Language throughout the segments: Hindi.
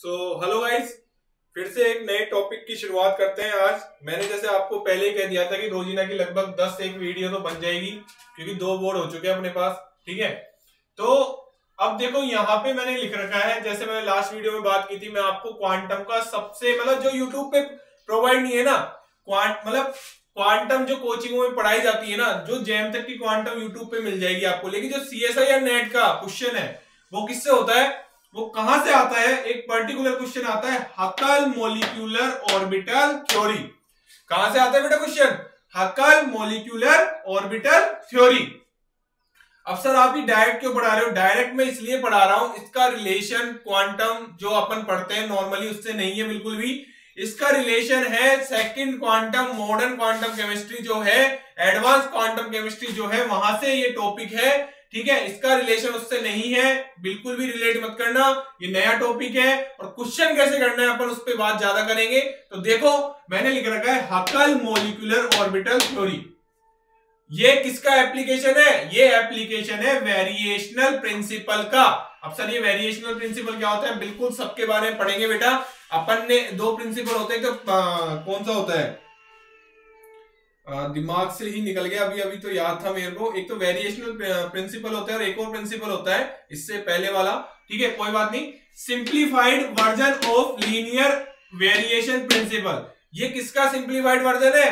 हेलो गाइस, फिर से एक नए टॉपिक की शुरुआत करते हैं। आज मैंने जैसे आपको पहले ही कह दिया था कि रोजीना की लगभग 10 एक वीडियो तो बन जाएगी, क्योंकि 2 बोर्ड हो चुके हैं अपने पास। ठीक है, तो अब देखो यहाँ पे मैंने लिख रखा है, जैसे मैंने लास्ट वीडियो में बात की थी, मैं आपको क्वांटम का सबसे जो यूट्यूब पे प्रोवाइड नहीं है ना, क्वांटम जो कोचिंगों में पढ़ाई जाती है ना, जो जैम तक की क्वांटम यूट्यूब पे मिल जाएगी आपको। लेकिन जो सीएसआई या नेट का क्वेश्चन है वो किससे होता है, वो कहां से आता है? एक पर्टिकुलर क्वेश्चन आता है, हकल मॉलिक्यूलर ऑर्बिटल थ्योरी। कहां से आता है बेटा question? Huckel molecular orbital theory. अब सर आप ही डायरेक्ट क्यों पढ़ा रहे हो? डायरेक्ट मैं इसलिए पढ़ा रहा हूं, इसका रिलेशन क्वांटम जो अपन पढ़ते हैं नॉर्मली उससे नहीं है बिल्कुल भी। इसका रिलेशन है second quantum, modern quantum chemistry जो है, एडवांस क्वांटम केमिस्ट्री जो है, वहां से ये टॉपिक है। ठीक है, इसका रिलेशन उससे नहीं है, बिल्कुल भी रिलेट मत करना, ये नया टॉपिक है। और क्वेश्चन कैसे करना है अपन उस पर बात ज्यादा करेंगे। तो देखो मैंने लिख रखा है हकल मॉलिक्यूलर ऑर्बिटल थ्योरी। ये किसका एप्लीकेशन है? ये एप्लीकेशन है वेरिएशनल प्रिंसिपल का। अब सर ये वेरिएशनल प्रिंसिपल क्या होता है? बिल्कुल सबके बारे में पढ़ेंगे बेटा। अपन ने 2 प्रिंसिपल होते हैं, तो कौन सा होता है? दिमाग से ही निकल गया, अभी तो याद था मेरे को। एक तो वेरिएशनल प्रिंसिपल होता है और एक और प्रिंसिपल होता है इससे पहले वाला। ठीक है, कोई बात नहीं। Simplified version of linear variation principle. ये किसका सिंप्लीफाइड वर्जन है?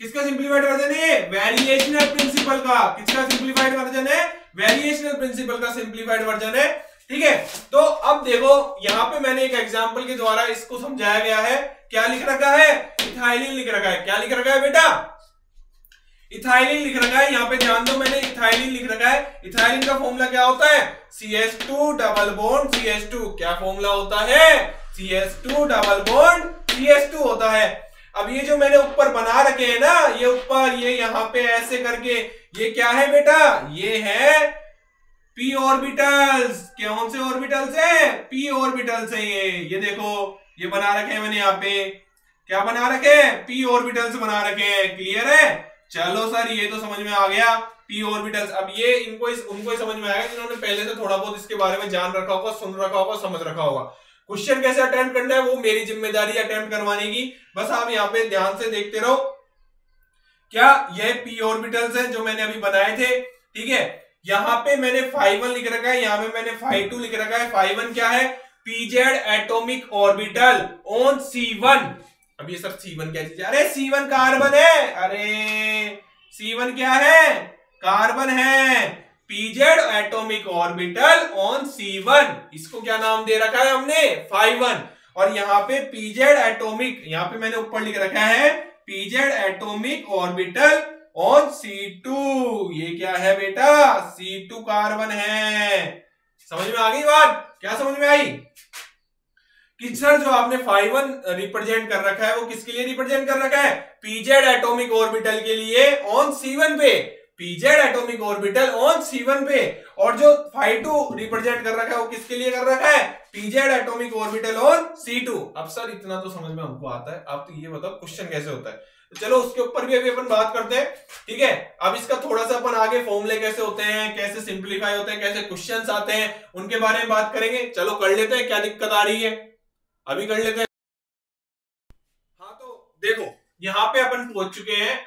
किसका सिंप्लीफाइड वर्जन है? वेरिएशनल प्रिंसिपल का। किसका सिंप्लीफाइड वर्जन है? वेरिएशनल प्रिंसिपल का सिंप्लीफाइड वर्जन है। ठीक है, तो अब देखो यहां पे मैंने एक एग्जांपल के द्वारा इसको समझाया गया है। क्या लिख रखा है? इथाइलिन लिख रखा है। क्या लिख रखा है बेटा? इथाइलिन लिख रखा है। यहां पे ध्यान दो, मैंने इथाइलिन लिख रखा है। इथाइलिन का फॉर्मूला क्या होता है? CH2 double bond CH2। क्या फॉर्मूला होता है? CH2 डबल बॉन्ड CH2 होता है। अब ये जो मैंने ऊपर बना रखे हैं ना, ये ऊपर ये यहाँ पे ऐसे करके, ये क्या है बेटा? ये है p ऑर्बिटल्स। कौन से ऑर्बिटल्स है? p ऑर्बिटल्स है। ये देखो ये बना रखे हैं मैंने यहाँ पे। क्या बना रखे हैं? p ऑर्बिटल्स बना रखे हैं। क्लियर है? चलो सर ये तो समझ में आ गया, p ऑर्बिटल्स। अब ये उनको ही समझ में आएगा जिन्होंने पहले से थोड़ा बहुत इसके बारे में जान रखा होगा, सुन रखा होगा, समझ रखा होगा। क्वेश्चन कैसे अटेम्प्ट करना है वो मेरी जिम्मेदारी है अटेम्प्ट करवाने की। बस आप यहाँ पे ध्यान से देखते रहो। क्या ये p ऑर्बिटल्स हैं जो मैंने अभी बनाए थे? ठीक है, यहाँ पे मैंने phi1 लिख रखा है, यहाँ पे मैंने phi2 लिख रखा है। phi1 क्या है? pz atomic orbital on C1। अब ये सब C1 क्या चीज है? अरे C1 कार्बन है। अरे C1 क्या है? कार्बन है। pz atomic orbital on C1, इसको क्या नाम दे रखा है हमने? phi1। और यहाँ पे pz एटॉमिक, यहाँ पे मैंने ऊपर लिख रखा है pz atomic orbital on C2। ये क्या है बेटा? C2 कार्बन है। समझ में आ गई बात? क्या समझ में आई? कि सर जो आपने phi1 रिप्रेजेंट कर रखा है वो किसके लिए रिप्रेजेंट कर रखा है? pz एटॉमिक ऑर्बिटल के लिए ऑन C1 पे। pz atomic orbital on C1 पे। और जो phi2 रिप्रेजेंट कर रखा है वो किसके लिए कर रखा है? pz atomic orbital on C2। अब सर इतना तो समझ में हमको आता है, आप तो ये बताओ क्वेश्चन कैसे होता है। तो चलो उसके ऊपर भी अभी अपन बात करते हैं। ठीक है, अब इसका थोड़ा सा अपन आगे फॉर्मूले कैसे होते हैं, कैसे सिंप्लीफाई होते हैं, कैसे क्वेश्चंस आते हैं, उनके बारे में बात करेंगे। चलो कर लेते हैं, क्या दिक्कत आ रही है अभी कर लेते हैं। हाँ तो देखो यहाँ पे अपन पहुंच चुके हैं।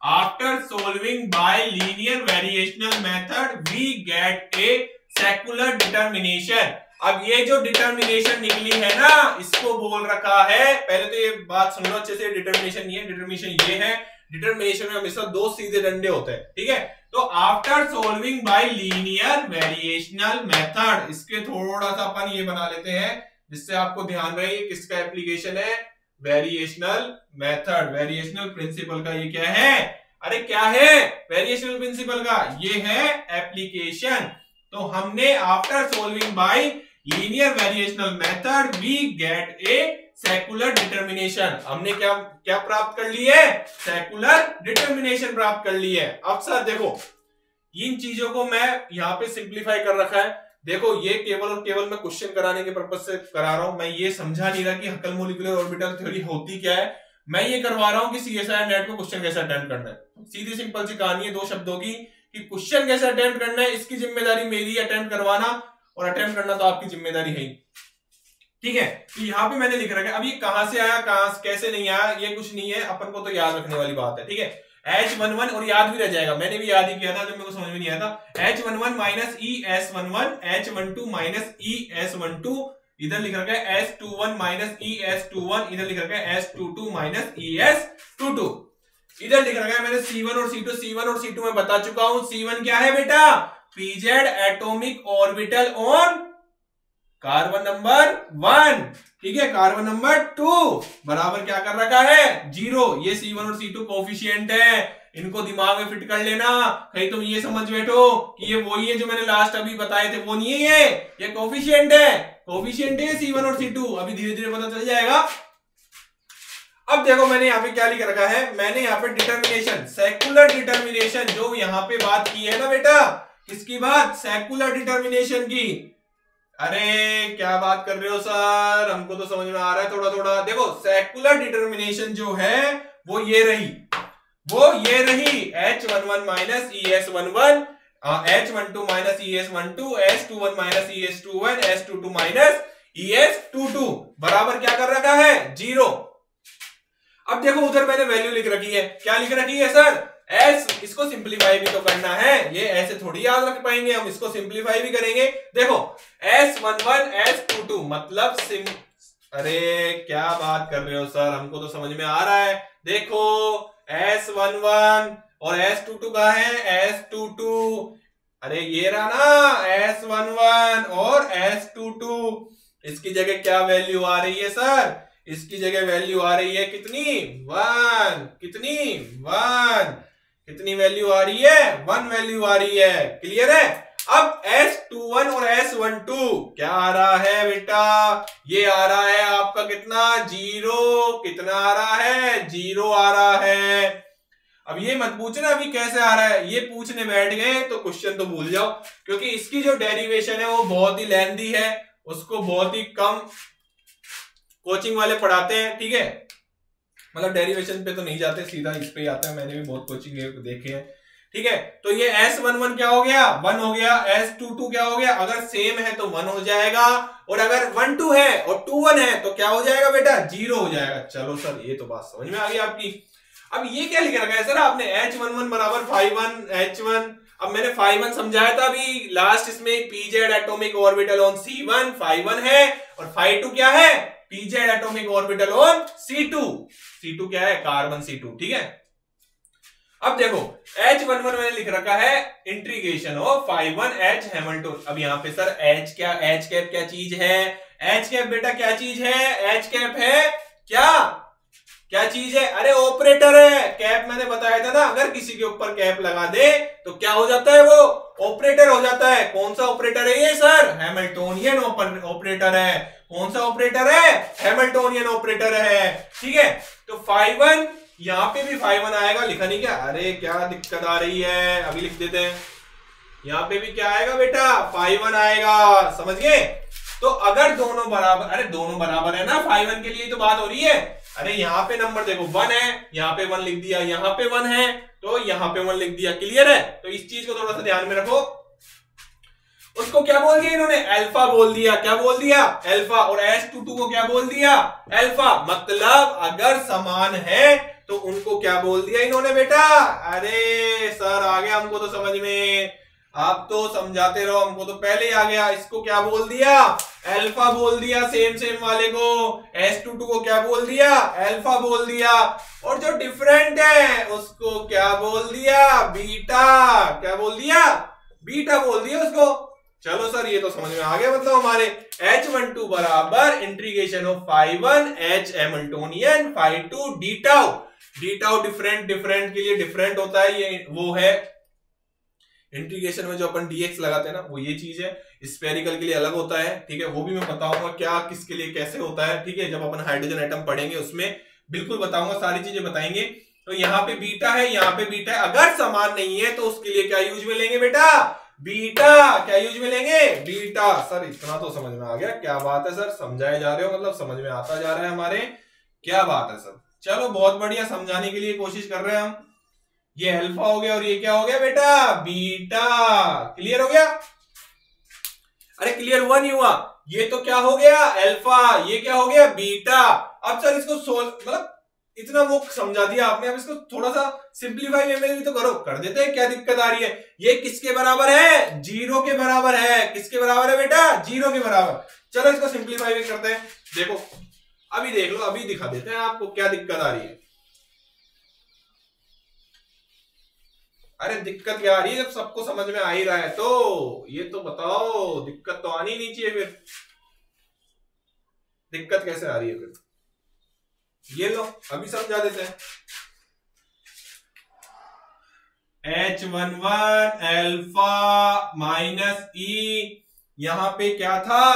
After solving by linear variational method we get a secular determination. अब ये जो डिटर्मिनेशन निकली है ना, इसको बोल रखा है, पहले तो ये बात सुन लो अच्छे से, डिटर्मिनेशन नहीं है, डिटर्मिनेशन ये है। डिटर्मिनेशन में हमेशा 2 सीधे डंडे होते हैं। ठीक है, तो after solving by linear variational method, इसके थोड़ा सा अपन ये बना लेते हैं जिससे आपको ध्यान रहे किसका एप्लीकेशन है? वेरिएशनल मेथड, वेरिएशनल प्रिंसिपल का। ये क्या है? अरे क्या है? वेरिएशनल प्रिंसिपल का ये है एप्लीकेशन। तो हमने after solving by linear variational method we get a secular determination. हमने क्या प्राप्त कर ली है? सेकुलर डिटर्मिनेशन प्राप्त कर ली है। अब सर देखो इन चीजों को मैं यहाँ पे सिंप्लीफाई कर रखा है। देखो ये केवल और केवल मैं क्वेश्चन कराने के पर्पज से करा रहा हूं। मैं ये समझा नहीं रहा कि हकल मॉलिक्यूलर ऑर्बिटल थ्योरी होती क्या है। मैं ये करवा रहा हूं कि सीएसआई नेट को क्वेश्चन कैसे अटेम्प्ट करना है। सीधी सिंपल सी कहानी है 2 शब्दों की, कि क्वेश्चन कैसे अटेम्प्ट करना है इसकी जिम्मेदारी मेरी अटेम्प्ट करवाना, और अटेम्प्ट करना तो आपकी जिम्मेदारी है ही, ठीक है। तो यहाँ पे मैंने लिख रखा है, अब ये कहां से आया, कैसे नहीं आया, ये कुछ नहीं है, अपन को तो याद रखने वाली बात है, ठीक है। H11 और याद भी रह जाएगा, मैंने भी याद ही किया था जब मेरे को समझ में नहीं आया था। H11 minus ES11, H12 minus ES12, इधर लिख रखा है S21 माइनस ES21, इधर लिख रखा है S22 माइनस ES22, इधर लिख रखा है मैंने C1 और C2, C1 और C2 में बता चुका हूं। C1 क्या है बेटा, pz atomic orbital on carbon number 1, ठीक है। कार्बन नंबर 2 बराबर क्या कर रखा है, 0। ये C1 और C2 कोफिशिएंट है, इनको दिमाग में फिट कर लेना। कहीं तुम ये समझ बैठो कि ये वही है जो मैंने लास्ट अभी बताए थे, वो नहीं है, ये कोफिशिएंट है, कोफिशिएंट है C1 और C2, अभी धीरे धीरे पता चल जाएगा। अब देखो मैंने यहाँ पे क्या लिख रखा है, मैंने यहाँ पे डिटर्मिनेशन, सेकुलर डिटर्मिनेशन, जो यहाँ पे बात की है ना बेटा, किसकी बात, सेकुलर डिटर्मिनेशन की। अरे क्या बात कर रहे हो सर, हमको तो समझ में आ रहा है थोड़ा थोड़ा। देखो सेकुलर डिटर्मिनेशन जो है वो ये रही, H11 minus ES11, H12 minus ES12, S21 minus ES21, S22 minus ES22 बराबर क्या कर रखा है, 0। अब देखो उधर मैंने वैल्यू लिख रखी है, क्या लिख रखी है सर, S, इसको सिंप्लीफाई भी तो करना है, ये ऐसे थोड़ी याद रख पाएंगे हम, इसको सिंप्लीफाई भी करेंगे। देखो S11 S22 मतलब अरे क्या बात कर रहे हो सर, हमको तो समझ में आ रहा है। देखो S11 और S22 का है S22, अरे ये रहा ना S11 और S22, इसकी जगह क्या वैल्यू आ रही है सर, इसकी जगह वैल्यू आ रही है कितनी, 1, कितनी 1, कितनी वैल्यू आ रही है, 1 वैल्यू आ रही है, क्लियर है। अब S21 और S12 क्या आ रहा है बेटा, ये आ रहा है आपका कितना, 0, कितना आ रहा है, 0 आ रहा है। अब ये मत पूछना अभी कैसे आ रहा है, ये पूछने बैठ गए तो क्वेश्चन तो भूल जाओ, क्योंकि इसकी जो डेरिवेशन है वो बहुत ही लेंथी है, उसको बहुत ही कम कोचिंग वाले पढ़ाते हैं, ठीक है। मतलब डेरिवेशन पे तो नहीं जाते, सीधा इस पे आता है, मैंने भी बहुत कोचिंग देखे हैं, ठीक है। तो ये S11 क्या हो गया, 1 हो गया, S22 क्या हो गया, अगर सेम है तो 1 हो जाएगा, और अगर 1 2 है और 2 1 है तो क्या हो जाएगा बेटा, 0 हो जाएगा। चलो सर ये तो बात समझ में आ गई आपकी। अब ये क्या लिख रखा है सर आपने, H11 बराबर 5 H1, अब मैंने 5 समझाया था अभी लास्ट, इसमें pz atomic orbital on C1 5 है, और 5 क्या है, pz atomic orbital on C2, C2 क्या है, कार्बन C2, ठीक है। अब देखो H11 मैंने लिख रखा है इंटीग्रेशन ऑफ 5 H हैमिल्टन। अब यहाँ पे सर H क्या, H कैप क्या चीज है, H कैप बेटा क्या चीज है, H कैप है क्या चीज है, अरे ऑपरेटर है। कैप मैंने बताया था ना, अगर किसी के ऊपर कैप लगा दे तो क्या हो जाता है, वो ऑपरेटर हो जाता है। कौन सा ऑपरेटर है ये सर, हैमिल्टोनियन ऑपरेटर है। कौन सा ऑपरेटर है, हैमिल्टोनियन ऑपरेटर है, ठीक है। तो 5 यहाँ पे भी 5 आएगा, लिखा नहीं क्या, अरे क्या दिक्कत आ रही है, अभी लिख देते हैं। यहाँ पे भी क्या आएगा बेटा, 5 आएगा, समझ गए। तो अगर दोनों बराबर, अरे दोनों बराबर है ना, 5 के लिए तो बात हो रही है। अरे यहाँ पे नंबर देखो 1 है, यहाँ पे 1 लिख दिया, यहाँ पे 1 है तो यहाँ पे 1 लिख दिया, क्लियर है। तो इस चीज को थोड़ा सा ध्यान में रखो। उसको क्या बोल दिया इन्होंने, अल्फा बोल दिया, क्या बोल दिया, अल्फा। और S22 को क्या बोल दिया, अल्फा। मतलब अगर समान है तो उनको क्या बोल दिया इन्होंने बेटा, अरे सर आ गया हमको तो समझ में, आप तो समझाते रहो, हमको तो पहले ही आ गया। इसको क्या बोल दिया, अल्फा बोल दिया, सेम वाले को। S22 को क्या बोल दिया, अल्फा बोल दिया। और जो डिफरेंट है उसको क्या बोल दिया, बीटा। क्या बोल दिया, बीटा बोल दिया उसको। चलो सर ये तो समझ में आ गया। मतलब हमारे H12 बराबर integration of 5 H Hamiltonian 5 D tau. D tau different के लिए डिफरेंट होता है, ये वो है इंटीग्रेशन में जो अपन dx लगाते हैं ना, वो ये चीज है। स्फेरिकल के लिए अलग होता है, ठीक है, वो भी मैं बताऊंगा क्या किसके लिए कैसे होता है, ठीक है। जब अपन हाइड्रोजन एटम पढ़ेंगे उसमें बिल्कुल बताऊंगा, सारी चीजें बताएंगे। तो यहाँ पे बीटा है, यहाँ पे बीटा है। अगर समान नहीं है तो उसके लिए क्या यूज में लेंगे बेटा, बीटा। क्या यूज में लेंगे, बीटा। सर इतना तो समझ में आ गया, क्या बात है सर, समझाए जा रहे हो, मतलब समझ में आता जा रहा है हमारे, क्या बात है सर। चलो बहुत बढ़िया, समझाने के लिए कोशिश कर रहे हैं हम। ये अल्फा हो गया और ये क्या हो गया बेटा, बीटा। क्लियर हो गया। अरे क्लियर हुआ नहीं हुआ? ये तो क्या हो गया अल्फा, ये क्या हो गया बीटा। अब सर इसको सोल्व मतलब इतना वो समझा दिया आपने, अब इसको थोड़ा सा सिंप्लीफाई वे में भी तो करो, कर देते हैं। क्या दिक्कत आ रही है? ये किसके बराबर है? जीरो के बराबर है। किसके बराबर है बेटा? जीरो के बराबर। चलो इसको सिंप्लीफाई भी करते हैं। देखो अभी देख लो, अभी दिखा देते हैं आपको क्या दिक्कत आ रही है। अरे दिक्कत क्या आ रही है? जब सबको समझ में आ ही रहा है तो ये तो बताओ, दिक्कत तो आनी नहीं चाहिए। फिर दिक्कत कैसे आ रही है फिर? ये लो अभी समझा देते हैं। H11 अल्फा माइनस ई, यहां पे क्या था?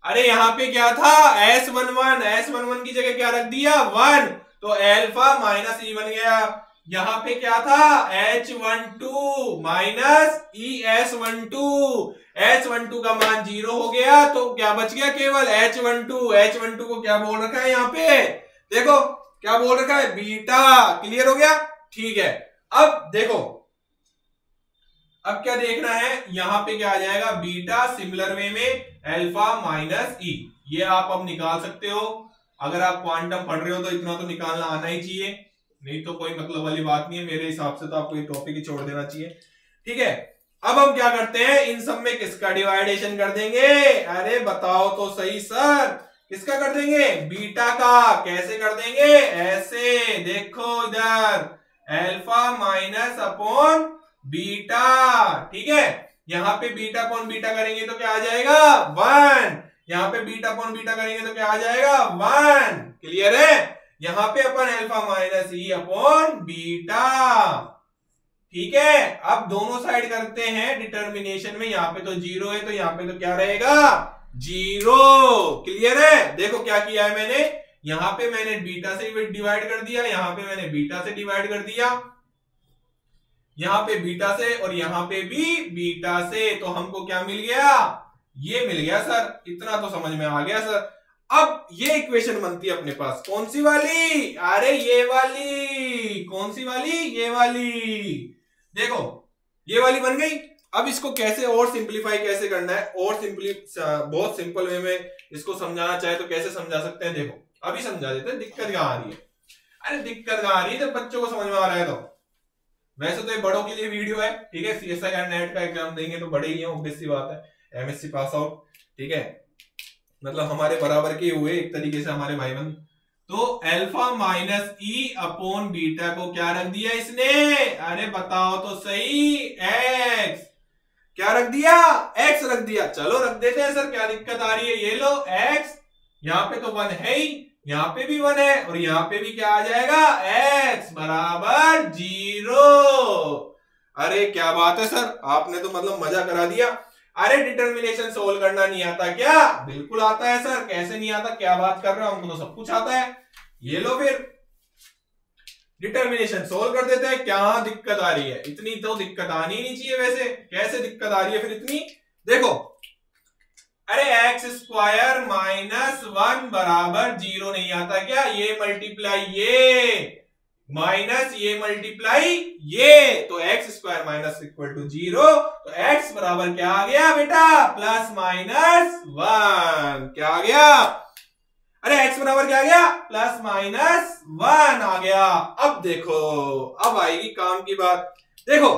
अरे यहां पे क्या था? S11 की जगह क्या रख दिया? 1, तो अल्फा माइनस ई बन गया। यहां पे क्या था? H12 माइनस ES12, H12 का मान 0 हो गया, तो क्या बच गया? केवल H12। H12 को क्या बोल रखा है यहाँ पे? देखो क्या बोल रखा है? बीटा। क्लियर हो गया? ठीक है। अब देखो अब क्या देखना है, यहां पे क्या आ जाएगा? बीटा। सिमिलर वे में अल्फा माइनस ई, ये आप अब निकाल सकते हो। अगर आप क्वांटम पढ़ रहे हो तो इतना तो निकालना आना ही चाहिए, नहीं तो कोई मतलब वाली बात नहीं है। मेरे हिसाब से तो आपको ये टॉपिक ही छोड़ देना चाहिए। ठीक है, अब हम क्या करते हैं, इन सब में किसका डिवाइडेशन कर देंगे? अरे बताओ तो सही सर, किसका कर देंगे? बीटा का। कैसे कर देंगे? ऐसे देखो इधर, अल्फा माइनस अपॉन बीटा। ठीक है, यहां पे बीटा अपॉन बीटा करेंगे तो क्या आ जाएगा? 1। यहां पे बीटा अपॉन बीटा करेंगे तो क्या आ जाएगा? 1। क्लियर है? यहां पे अपन alpha minus E upon beta. ठीक है, अब दोनों साइड करते हैं डिटर्मिनेशन में। यहां पे तो 0 है तो यहां पे तो क्या रहेगा? 0। क्लियर है? देखो क्या किया है मैंने, यहां पे मैंने बीटा से डिवाइड कर दिया, यहां पे मैंने बीटा से डिवाइड कर दिया, यहां पे बीटा से और यहां पे भी बीटा से, तो हमको क्या मिल गया? ये मिल गया सर। इतना तो समझ में आ गया सर। अब ये इक्वेशन बनती है अपने पास, कौन सी वाली? अरे ये वाली। कौन सी वाली? ये वाली। देखो ये वाली बन गई। अब इसको कैसे और सिंप्लीफाई कैसे करना है, और बहुत सिंपल वे में इसको समझाना चाहे तो कैसे समझा सकते हैं? देखो अभी समझा देते हैं। दिक्कत कहां आ रही है? अरे दिक्कत कहां आ रही है जब बच्चों को समझ में आ रहा है तो। वैसे तो ये बड़ों के लिए वीडियो है, ठीक है, CSI या नेट का एग्जाम देंगे तो बड़े ही हैं, ऑब्वियस सी बात है, MSc पास आउट। ठीक है, मतलब हमारे बराबर के हुए एक तरीके से हमारे भाई बहन। तो alpha minus E upon beta को क्या रख दिया इसने? अरे बताओ तो सही, x। क्या रख दिया? x रख दिया। चलो रख देते हैं सर, क्या दिक्कत आ रही है? ये लो x, यहां पे तो 1 है ही, यहां पे भी 1 है, और यहां पे भी क्या आ जाएगा? x बराबर 0। अरे क्या बात है सर, आपने तो मतलब मजा करा दिया। अरे डिटर्मिनेशन सोल्व करना नहीं आता क्या? बिल्कुल आता है सर, कैसे नहीं आता? क्या बात कर रहे हो, हमको तो सब कुछ आता है। ये लो फिर डिटर्मिनेशन सोल्व कर देते हैं। क्या दिक्कत आ रही है? इतनी तो दिक्कत आनी नहीं चाहिए वैसे, कैसे दिक्कत आ रही है फिर इतनी? देखो अरे x² माइनस 1 बराबर 0 नहीं आता क्या? ये मल्टीप्लाई ये माइनस ये मल्टीप्लाई ये, तो x² माइनस इक्वल टू 0, तो x बराबर क्या आ गया बेटा? Plus minus 1। क्या आ गया? अरे x बराबर क्या आ गया? प्लस माइनस 1 आ गया। अब देखो, अब आएगी काम की बात। देखो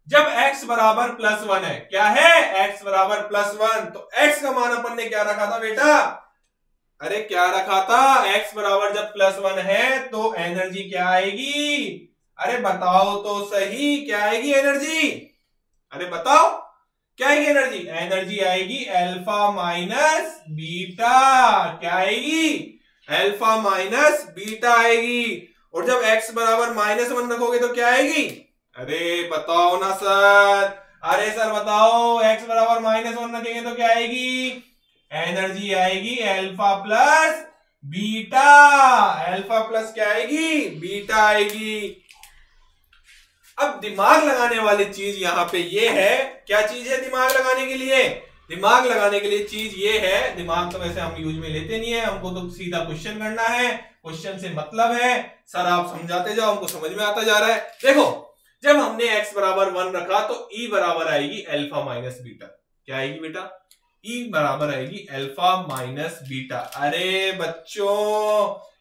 जब x बराबर प्लस 1 है, क्या है? x बराबर प्लस 1, तो x का मान अपन ने क्या रखा था बेटा? अरे क्या रखा था? x बराबर जब प्लस 1 है तो एनर्जी क्या आएगी? अरे बताओ तो सही, क्या आएगी एनर्जी? अरे बताओ क्या आएगी एनर्जी? एनर्जी आएगी अल्फा माइनस बीटा। क्या आएगी? अल्फा माइनस बीटा आएगी। और जब x बराबर -1 रखोगे तो क्या आएगी? अरे बताओ ना सर, अरे सर बताओ, x बराबर -1 रखेंगे तो क्या आएगी? एनर्जी आएगी alpha plus beta. Alpha plus क्या आएगी? बीटा आएगी। अब दिमाग लगाने वाली चीज यहां पे ये है, क्या चीज है दिमाग लगाने के लिए? दिमाग लगाने के लिए चीज ये है, दिमाग तो वैसे हम यूज में लेते नहीं है, हमको तो सीधा क्वेश्चन करना है, क्वेश्चन से मतलब है सर आप समझाते जाओ, हमको समझ में आता जा रहा है। देखो जब हमने x बराबर 1 रखा तो e बराबर आएगी अल्फा माइनस बीटा। क्या आएगी बेटा, ई बराबर आएगी अल्फा माइनस बीटा। अरे बच्चों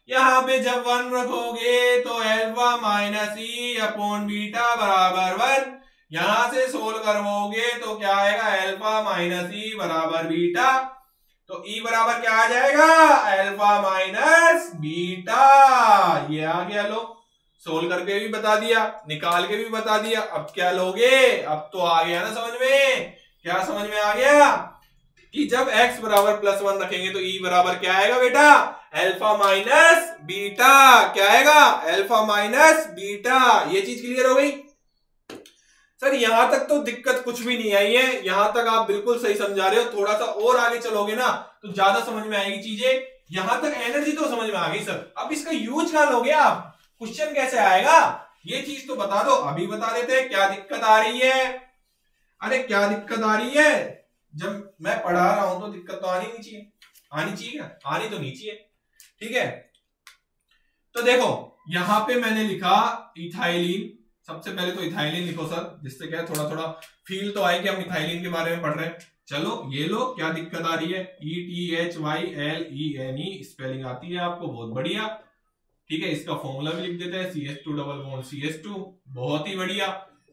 यहां पे जब 1 रखोगे तो alpha minus E upon beta बराबर 1, यहां से सोल्व करवाओगे तो क्या आएगा, अल्फा माइनस ई बराबर बीटा, तो ई बराबर क्या आ जाएगा, अल्फा माइनस बीटा। ये आ गया, लो सोल्व करके भी बता दिया, निकाल के भी बता दिया। अब क्या लोगे, अब तो आ गया ना समझ में, क्या समझ में आ गया कि जब x बराबर +1 रखेंगे तो ई बराबर क्या आएगा बेटा, अल्फा माइनस बीटा। क्या आएगा, अल्फा माइनस बीटा। ये चीज क्लियर हो गई सर? यहां तक तो दिक्कत कुछ भी नहीं आई है, यहां तक आप बिल्कुल सही समझा रहे हो। थोड़ा सा और आगे चलोगे ना तो ज्यादा समझ में आएगी चीजें। यहां तक एनर्जी तो समझ में आ गई सर, अब इसका यूज कहां लोगे आप, क्वेश्चन कैसे आएगा, ये चीज तो बता दो। अभी बता देते हैं क्या दिक्कत आ रही है। अरे क्या दिक्कत आ रही है, जब मैं पढ़ा रहा हूं तो दिक्कत तो आनी नहीं चाहिए, आनी चाहिए क्या, आनी तो नहीं चाहिए, ठीक है। तो देखो यहां पे मैंने लिखा इथाइलिन, सबसे पहले तो इथाइलिन लिखो सर, जिससे क्या थोड़ा थोड़ा फील तो आए कि हम इथाइलिन के बारे में पढ़ रहे हैं। चलो ये लो, क्या दिक्कत आ रही है, ETHYLENE स्पेलिंग आती है आपको, बहुत बढ़िया, ठीक है। इसका फॉर्मूला भी लिख देते हैं, CH2 डबल बॉन्ड CH2, बहुत ही बढ़िया।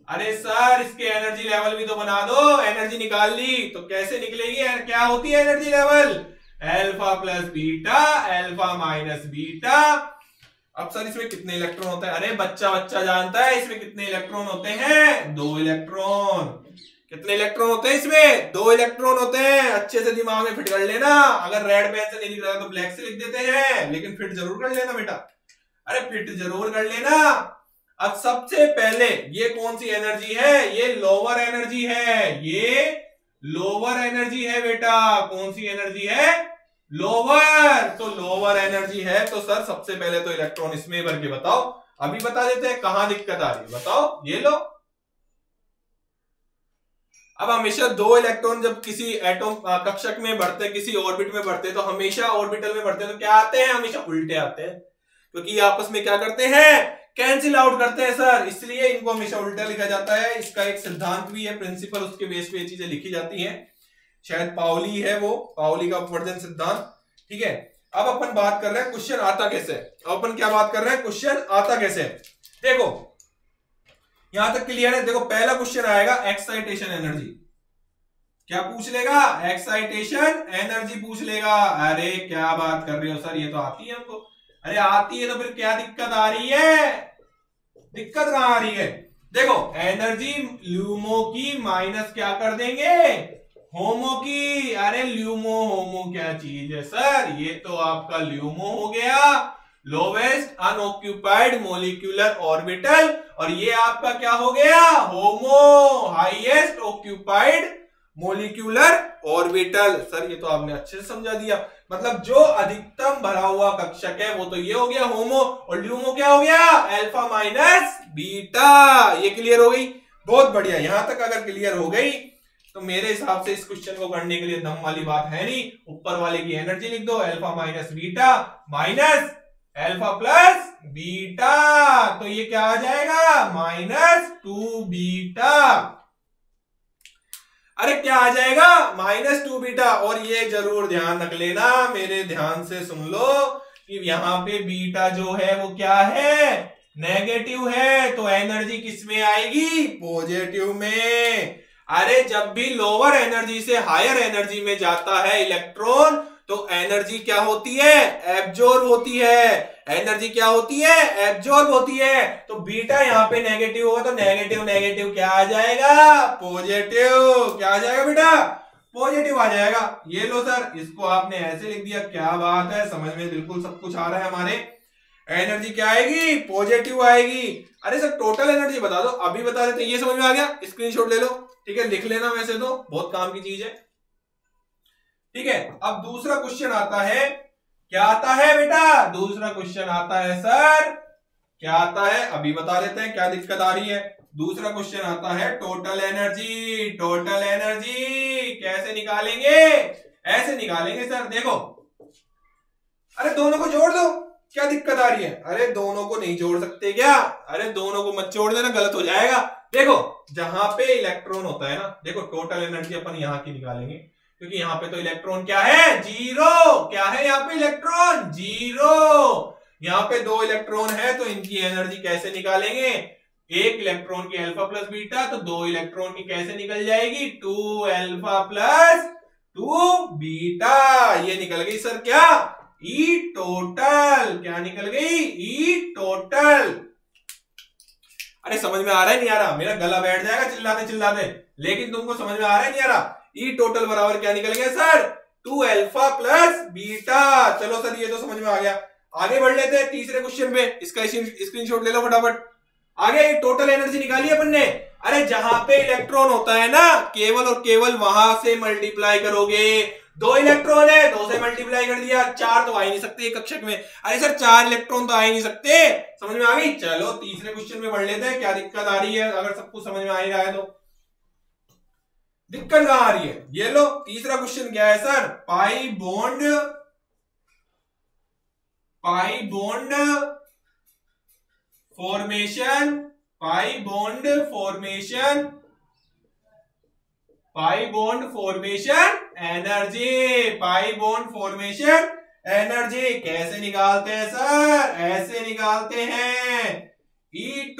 अरे सर इसके एनर्जी लेवल भी तो बना दो, एनर्जी निकाल ली तो कैसे निकलेगी, क्या होती है energy level, alpha plus beta alpha minus beta. अब सर इसमें कितने इलेक्ट्रॉन होते हैं, अरे बच्चा बच्चा जानता है इसमें कितने इलेक्ट्रॉन होते हैं, 2 इलेक्ट्रॉन। कितने इलेक्ट्रॉन होते हैं इसमें, 2 इलेक्ट्रॉन होते हैं। अच्छे से दिमाग में फिट कर लेना, अगर रेड पेन से नहीं लिख रहा तो ब्लैक से लिख देते हैं, लेकिन फिट जरूर कर लेना बेटा, अरे फिट जरूर कर लेना। अब सबसे पहले ये कौन सी एनर्जी है, ये लोअर एनर्जी है, ये लोअर एनर्जी है बेटा। कौन सी एनर्जी है, लोअर। तो लोअर एनर्जी है तो सर सबसे पहले तो इलेक्ट्रॉन इसमें भर के बताओ। अभी बता देते हैं कहां दिक्कत आ रही है, बताओ। ये लो, अब हमेशा 2 इलेक्ट्रॉन जब किसी एटम कक्षक में बढ़ते, किसी ऑर्बिट में बढ़ते, तो हमेशा ऑर्बिटल में बढ़ते तो क्या आते हैं, हमेशा उल्टे आते हैं, क्योंकि ये आपस में क्या करते हैं, कैंसिल आउट करते हैं सर, इसलिए इनको हमेशा उल्टा लिखा जाता है। इसका एक सिद्धांत भी है, प्रिंसिपल, उसके बेस पे ये चीजें लिखी जाती हैं, शायद पाउली है वो, पाउली का अपवर्जन सिद्धांत, ठीक है। अब अपन बात कर रहे हैं क्वेश्चन आता कैसे, अब अपन क्या बात कर रहे हैं, क्वेश्चन आता कैसे। देखो यहां तक क्लियर है। देखो पहला क्वेश्चन आएगा एक्साइटेशन एनर्जी, क्या पूछ लेगा, एक्साइटेशन एनर्जी पूछ लेगा। अरे क्या बात कर रहे हो सर, ये तो आती है हमको। अरे आती है तो फिर क्या दिक्कत आ रही है, दिक्कत कहां आ रही है। देखो एनर्जी ल्यूमो की माइनस क्या कर देंगे, होमो की। अरे ल्यूमो होमो क्या चीज है सर, ये तो आपका ल्यूमो हो गया, लोवेस्ट अनऑक्यूपाइड मॉलिक्यूलर ऑर्बिटल, और ये आपका क्या हो गया, HOMO, highest occupied molecular orbital. Sir ये तो आपने अच्छे से समझा दिया, मतलब जो अधिकतम भरा हुआ कक्षक है वो तो ये हो गया होमो, और ल्यूमो क्या हो गया, अल्फा माइनस बीटा। ये क्लियर हो गई, बहुत बढ़िया। यहां तक अगर क्लियर हो गई तो मेरे हिसाब से इस क्वेश्चन को करने के लिए दम वाली बात है नहीं। ऊपर वाले की एनर्जी लिख दो, alpha minus beta minus alpha plus beta, तो ये क्या आ जाएगा, -2 बीटा। अरे क्या आ जाएगा, -2 बीटा। और ये जरूर ध्यान रख लेना, मेरे ध्यान से सुन लो कि यहां पे बीटा जो है वो क्या है, नेगेटिव है, तो एनर्जी किस में आएगी, पॉजिटिव में। अरे जब भी लोअर एनर्जी से हायर एनर्जी में जाता है इलेक्ट्रॉन तो एनर्जी क्या होती है, एब्जॉर्ब होती है। एनर्जी क्या होती है, एब्जॉर्ब होती है। तो बीटा यहाँ पे नेगेटिव होगा तो नेगेटिव नेगेटिव क्या आ जाएगा, पॉजिटिव। क्या आ जाएगा बेटा, पॉजिटिव आ जाएगा। ये लो सर, इसको आपने ऐसे लिख दिया, क्या बात है, समझ में बिल्कुल सब कुछ आ रहा है हमारे। एनर्जी क्या आएगी, पॉजिटिव आएगी। अरे सर टोटल एनर्जी बता दो, अभी बता देते, ये समझ में आ गया, स्क्रीनशॉट ले लो, ठीक है, लिख लेना, वैसे तो बहुत काम की चीज है, ठीक है। अब दूसरा क्वेश्चन आता है, क्या आता है बेटा, दूसरा क्वेश्चन आता है सर, क्या आता है अभी बता देते हैं, क्या दिक्कत आ रही है। दूसरा क्वेश्चन आता है टोटल एनर्जी। टोटल एनर्जी कैसे निकालेंगे, ऐसे निकालेंगे सर, देखो, अरे दोनों को जोड़ दो, क्या दिक्कत आ रही है। अरे दोनों को नहीं जोड़ सकते क्या, अरे दोनों को मत जोड़ देना, गलत हो जाएगा। देखो जहां पे इलेक्ट्रॉन होता है ना, देखो टोटल एनर्जी अपन यहां की निकालेंगे, क्योंकि यहां पे तो इलेक्ट्रॉन क्या है, जीरो। क्या है यहाँ पे, इलेक्ट्रॉन जीरो। यहाँ पे 2 इलेक्ट्रॉन है तो इनकी एनर्जी कैसे निकालेंगे, एक इलेक्ट्रॉन की अल्फा प्लस बीटा, तो 2 इलेक्ट्रॉन की कैसे निकल जाएगी, 2 अल्फा प्लस 2 बीटा। ये निकल गई सर क्या, ई टोटल। क्या निकल गई, ई टोटल। अरे समझ में आ रहा है नहीं आ रहा, मेरा गला बैठ जाएगा चिल्लाते चिल्लाते, लेकिन तुमको समझ में आ रहा है नहीं आ रहा। ई टोटल बराबर क्या निकल गया सर, 2 अल्फा प्लस बीटा। चलो सर ये तो समझ में आ गया, आगे बढ़ लेते हैं तीसरे क्वेश्चन पे, इसका स्क्रीनशॉट ले लो फटाफट। आगे टोटल एनर्जी निकाली अपन ने। अरे जहां पे इलेक्ट्रॉन होता है ना, केवल और केवल वहां से मल्टीप्लाई करोगे। 2 इलेक्ट्रॉन है, 2 से मल्टीप्लाई कर दिया, 4 तो आ ही नहीं सकते एक कक्षक में। अरे सर 4 इलेक्ट्रॉन तो आ ही नहीं सकते, समझ में आ गई। चलो तीसरे क्वेश्चन में बढ़ लेते हैं, क्या दिक्कत आ रही है, अगर सब कुछ समझ में आ ही रहा है तो दिक्कत कहां आ रही है। ये लो तीसरा क्वेश्चन क्या है sir, pi bond formation, pi bond formation energy, pi bond formation energy कैसे निकालते हैं सर, ऐसे निकालते हैं, E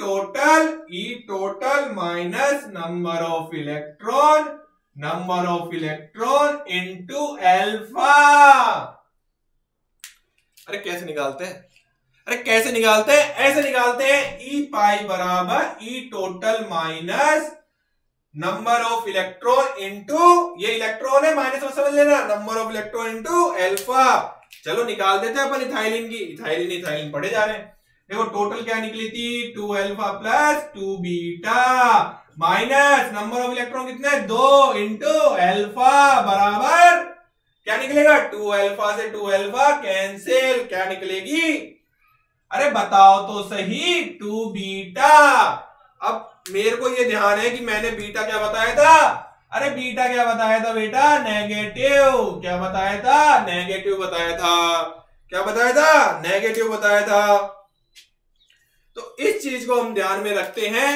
total minus number of electron into alpha. अरे कैसे निकालते हैं, ऐसे निकालते हैं, ई पाई बराबर E total minus number of electron into, ये इलेक्ट्रॉन है माइनस में समझ लेना, number of electron into alpha. चलो निकाल देते हैं अपन इथाइलिन की, इथाइलिन पढ़े जा रहे हैं। देखो टोटल क्या निकली थी, 2 alpha plus 2 beta minus number of electron कितने, 2 इंटू अल्फा बराबर क्या निकलेगा, 2 अल्फा से 2 अल्फा कैंसिल, क्या निकलेगी, अरे बताओ तो सही, 2 बीटा। अब मेरे को ये ध्यान है कि मैंने बीटा क्या बताया था, अरे बीटा क्या बताया था बेटा, नेगेटिव। क्या बताया था, नेगेटिव बताया था। क्या बताया था, नेगेटिव बताया था। तो इस चीज को हम ध्यान में रखते हैं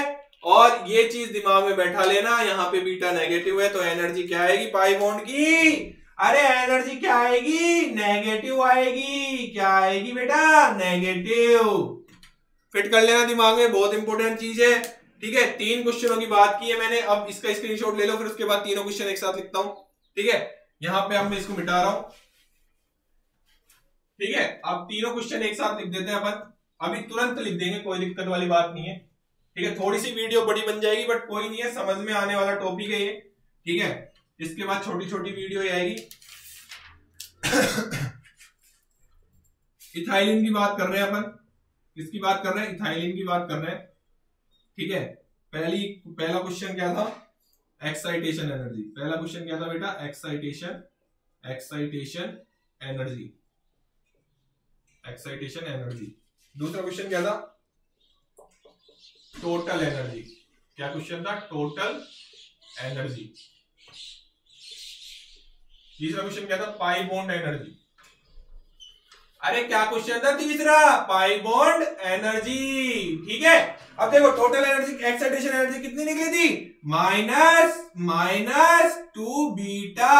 और ये चीज दिमाग में बैठा लेना, यहाँ पे बीटा नेगेटिव है तो एनर्जी क्या आएगी पाई बॉन्ड की, अरे एनर्जी क्या आएगी, नेगेटिव आएगी। क्या आएगी बेटा, नेगेटिव। फिट कर लेना दिमाग में, बहुत इंपॉर्टेंट चीज है। ठीक है, 3 क्वेश्चनों की बात की है मैंने, अब इसका स्क्रीनशॉट ले लो, फिर उसके बाद तीनों क्वेश्चन एक साथ लिखता हूं। ठीक है, यहां पे अब मैं इसको मिटा रहा हूं। ठीक है, अब तीनों क्वेश्चन एक साथ लिख देते हैं अपन, अभी तुरंत लिख देंगे, कोई दिक्कत वाली बात नहीं है। ठीक है, थोड़ी सी वीडियो बड़ी बन जाएगी बट कोई नहीं है, समझ में आने वाला टॉपिक है ये। ठीक है, इसके बाद छोटी छोटी वीडियो आएगी। इथाइलिन की बात कर रहे हैं अपन, किसकी बात कर रहे हैं, इथाइलिन की बात कर रहे हैं। ठीक है, पहला क्वेश्चन क्या था, एक्साइटेशन एनर्जी। पहला क्वेश्चन क्या था बेटा, एक्साइटेशन एनर्जी। दूसरा क्वेश्चन क्या था, टोटल एनर्जी। क्या क्वेश्चन था, टोटल एनर्जी। तीसरा क्वेश्चन क्या था, पाई बॉन्ड एनर्जी। अरे क्या क्वेश्चन था तीसरा, पाई बॉन्ड एनर्जी। ठीक है, अब देखो टोटल एनर्जी, एक्साइटेशन एनर्जी कितनी निकली थी, माइनस 2 बीटा।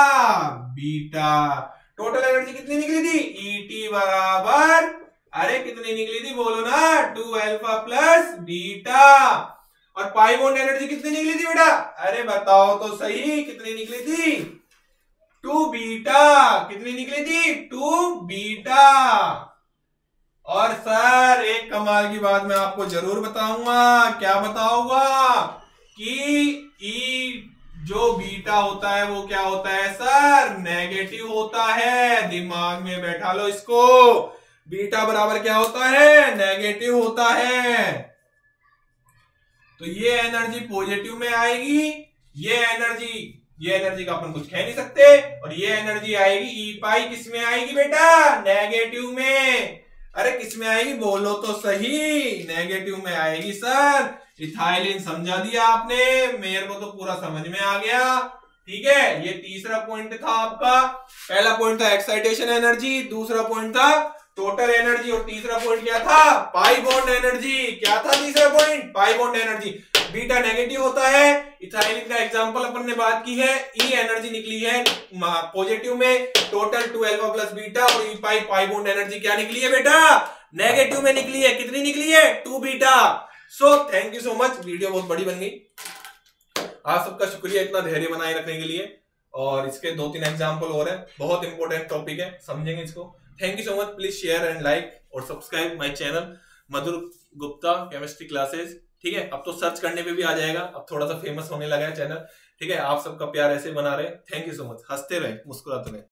टोटल एनर्जी कितनी निकली थी, ईटी बराबर, अरे कितनी निकली थी बोलो ना, 2 अल्फा प्लस बीटा। और पाई बॉन्ड एनर्जी कितनी निकली थी बेटा, अरे बताओ तो सही, कितनी निकली थी, 2 बीटा। कितनी निकली थी, 2 बीटा। और सर एक कमाल की बात मैं आपको जरूर बताऊंगा, क्या बताऊंगा, कि ई जो बीटा होता है वो क्या होता है सर, नेगेटिव होता है। दिमाग में बैठा लो इसको, बीटा बराबर क्या होता है, नेगेटिव होता है। तो ये एनर्जी पॉजिटिव में आएगी, ये एनर्जी का अपन कुछ कह नहीं सकते, और ये एनर्जी आएगी ई पाई, किस में आएगी बेटा, नेगेटिव में। अरे किस में आएगी बोलो तो सही, नेगेटिव में आएगी सर। इथाइलिन समझा दिया आपने, मेरे को तो पूरा समझ में आ गया। ठीक है, ये तीसरा पॉइंट था आपका। पहला पॉइंट था एक्साइटेशन एनर्जी, दूसरा पॉइंट था टोटल एनर्जी, और तीसरा पॉइंट क्या था, पाई बॉन्ड एनर्जी। क्या था तीसरा point, pi bond energy. Beta negative होता है। इथाइलिन का एग्जांपल अपन ने बात की है, ई एनर्जी निकली है पॉजिटिव में, टोटल 2 अल्फा प्लस बीटा, और ई पाई बॉन्ड एनर्जी क्या निकली है बेटा, नेगेटिव में निकली है। कितनी निकली है, 2 beta. So thank you so much, video बहुत बड़ी बन गई, आप सबका शुक्रिया इतना धैर्य बनाए रखने के लिए। और इसके 2-3 एग्जांपल और है, बहुत इंपॉर्टेंट टॉपिक है, समझेंगे इसको। Thank you so much, please share and like और subscribe my channel Madhur Gupta chemistry classes. ठीक है, अब तो सर्च करने पे भी आ जाएगा, अब थोड़ा सा फेमस होने लगा है चैनल। ठीक है, आप सबका प्यार ऐसे बना रहे। थैंक यू सो मच, हंसते रहे, मुस्कुराते रहे।